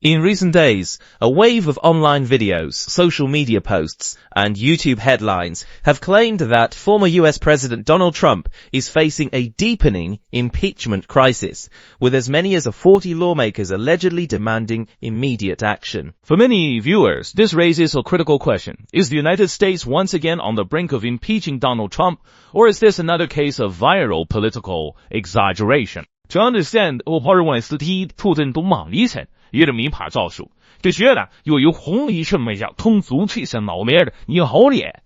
In recent days, a wave of online videos, social media posts, and YouTube headlines have claimed that former US President Donald Trump is facing a deepening impeachment crisis, with as many as 40 lawmakers allegedly demanding immediate action. For many viewers, this raises a critical question. Is the United States once again on the brink of impeaching Donald Trump, or is this another case of viral political exaggeration? To understand我跑人斯提兔振东忙理成也的名牌招数，就觉得又有红利什么样通俗气声闹面的你好脸。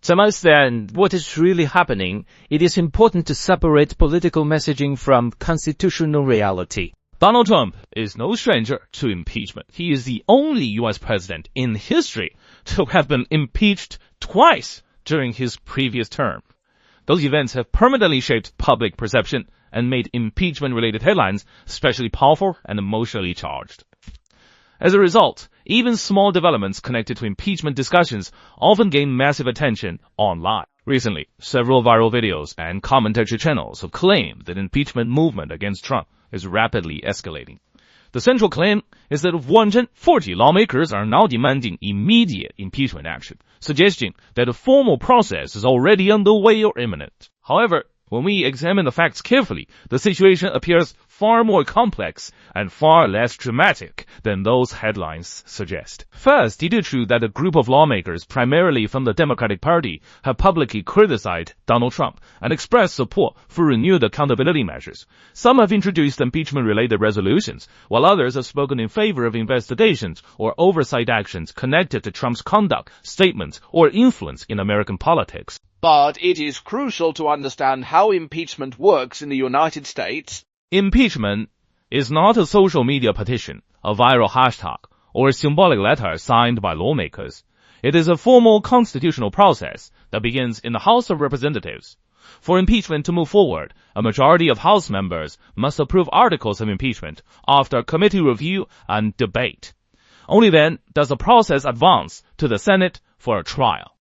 To understand what is really happening, it is important to separate political messaging from constitutional reality. Donald Trump is no stranger to impeachment. He is the only US president in history to have been impeached twice during his previous term. Those events have permanently shaped public perception and made impeachment-related headlines especially powerful and emotionally charged. As a result, even small developments connected to impeachment discussions often gain massive attention online. Recently, several viral videos and commentary channels have claimed that impeachment movement against Trump is rapidly escalating. The central claim is that 140 lawmakers are now demanding immediate impeachment action, suggesting that a formal process is already underway or imminent. However, when we examine the facts carefully, the situation appears far more complex and far less dramatic than those headlines suggest. First, it is true that a group of lawmakers, primarily from the Democratic Party, have publicly criticized Donald Trump and expressed support for renewed accountability measures. Some have introduced impeachment-related resolutions, while others have spoken in favor of investigations or oversight actions connected to Trump's conduct, statements, or influence in American politics. But it is crucial to understand how impeachment works in the United States. Impeachment is not a social media petition, a viral hashtag, or a symbolic letter signed by lawmakers. It is a formal constitutional process that begins in the House of Representatives. For impeachment to move forward, a majority of House members must approve articles of impeachment after committee review and debate. Only then does the process advance to the Senate for a trial.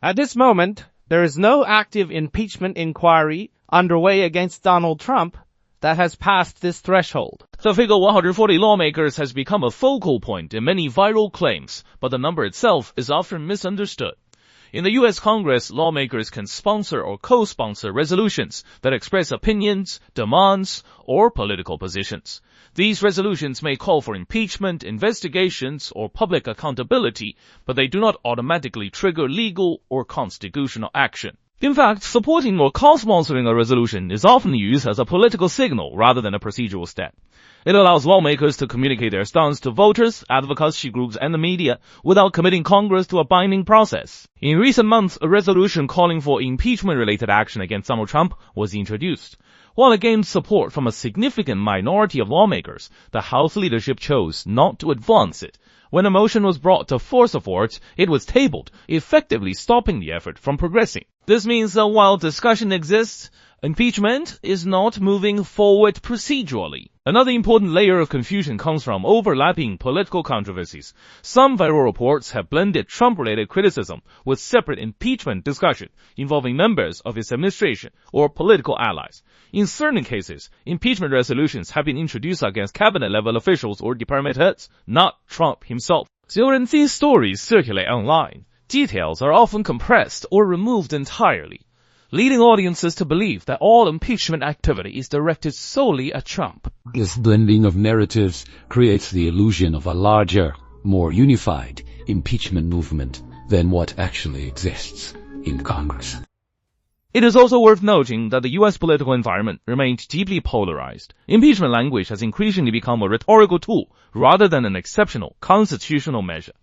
At this moment, there is no active impeachment inquiry underway against Donald Trump that has passed this threshold. The figure 140 lawmakers has become a focal point in many viral claims, but the number itself is often misunderstood. In the U.S. Congress, lawmakers can sponsor or co-sponsor resolutions that express opinions, demands, or political positions. These resolutions may call for impeachment, investigations, or public accountability, but they do not automatically trigger legal or constitutional action. In fact, supporting or co-sponsoring a resolution is often used as a political signal rather than a procedural step. It allows lawmakers to communicate their stance to voters, advocacy groups, and the media without committing Congress to a binding process. In recent months, a resolution calling for impeachment-related action against Donald Trump was introduced. While it gained support from a significant minority of lawmakers, the House leadership chose not to advance it. When a motion was brought to full support, it was tabled, effectively stopping the effort from progressing. This means that while discussion exists, impeachment is not moving forward procedurally. Another important layer of confusion comes from overlapping political controversies. Some viral reports have blended Trump-related criticism with separate impeachment discussion involving members of his administration or political allies. In certain cases, impeachment resolutions have been introduced against cabinet-level officials or department heads, not Trump himself. So when these stories circulate online, details are often compressed or removed entirely, leading audiences to believe that all impeachment activity is directed solely at Trump. This blending of narratives creates the illusion of a larger, more unified impeachment movement than what actually exists in Congress. It is also worth noting that the U.S. political environment remains deeply polarized. Impeachment language has increasingly become a rhetorical tool rather than an exceptional constitutional measure.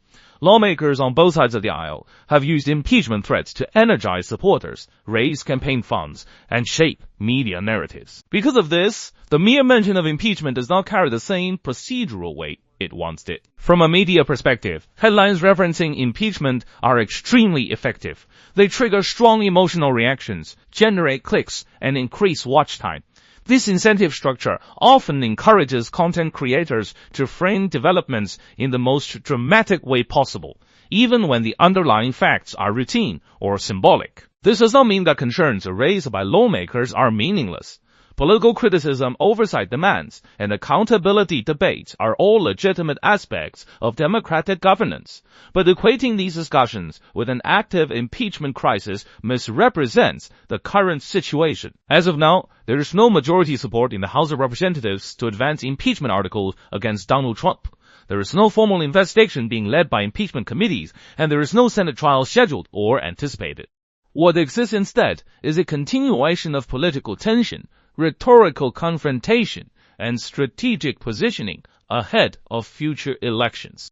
Lawmakers on both sides of the aisle have used impeachment threats to energize supporters, raise campaign funds, and shape media narratives. Because of this, the mere mention of impeachment does not carry the same procedural weight it once did. From a media perspective, headlines referencing impeachment are extremely effective. They trigger strong emotional reactions, generate clicks, and increase watch time. This incentive structure often encourages content creators to frame developments in the most dramatic way possible, even when the underlying facts are routine or symbolic. This does not mean that concerns raised by lawmakers are meaningless. Political criticism, oversight demands, and accountability debates are all legitimate aspects of democratic governance. But equating these discussions with an active impeachment crisis misrepresents the current situation. As of now, there is no majority support in the House of Representatives to advance impeachment articles against Donald Trump. There is no formal investigation being led by impeachment committees, and there is no Senate trial scheduled or anticipated. What exists instead is a continuation of political tension, rhetorical confrontation, and strategic positioning ahead of future elections.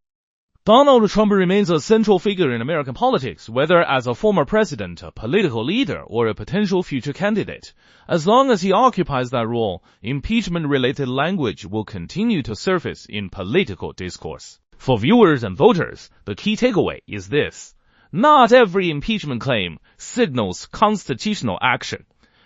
Donald Trump remains a central figure in American politics, whether as a former president, a political leader, or a potential future candidate. As long as he occupies that role, impeachment-related language will continue to surface in political discourse. For viewers and voters, the key takeaway is this. Not every impeachment claim signals constitutional action.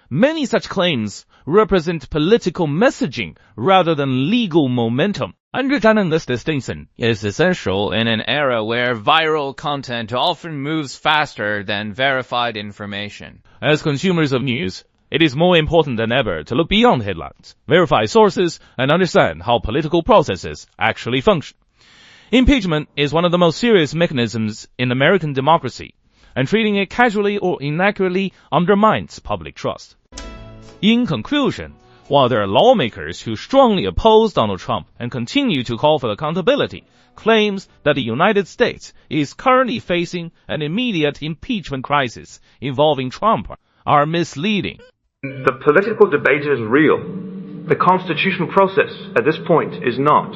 Many such claims represent political messaging rather than legal momentum. Understanding this distinction is essential in an era where viral content often moves faster than verified information. As consumers of news, it is more important than ever to look beyond headlines, verify sources, and understand how political processes actually function. Impeachment is one of the most serious mechanisms in American democracy, and treating it casually or inaccurately undermines public trust. In conclusion, while there are lawmakers who strongly oppose Donald Trump and continue to call for accountability, claims that the United States is currently facing an immediate impeachment crisis involving Trump are misleading. The political debate is real. The constitutional process at this point is not.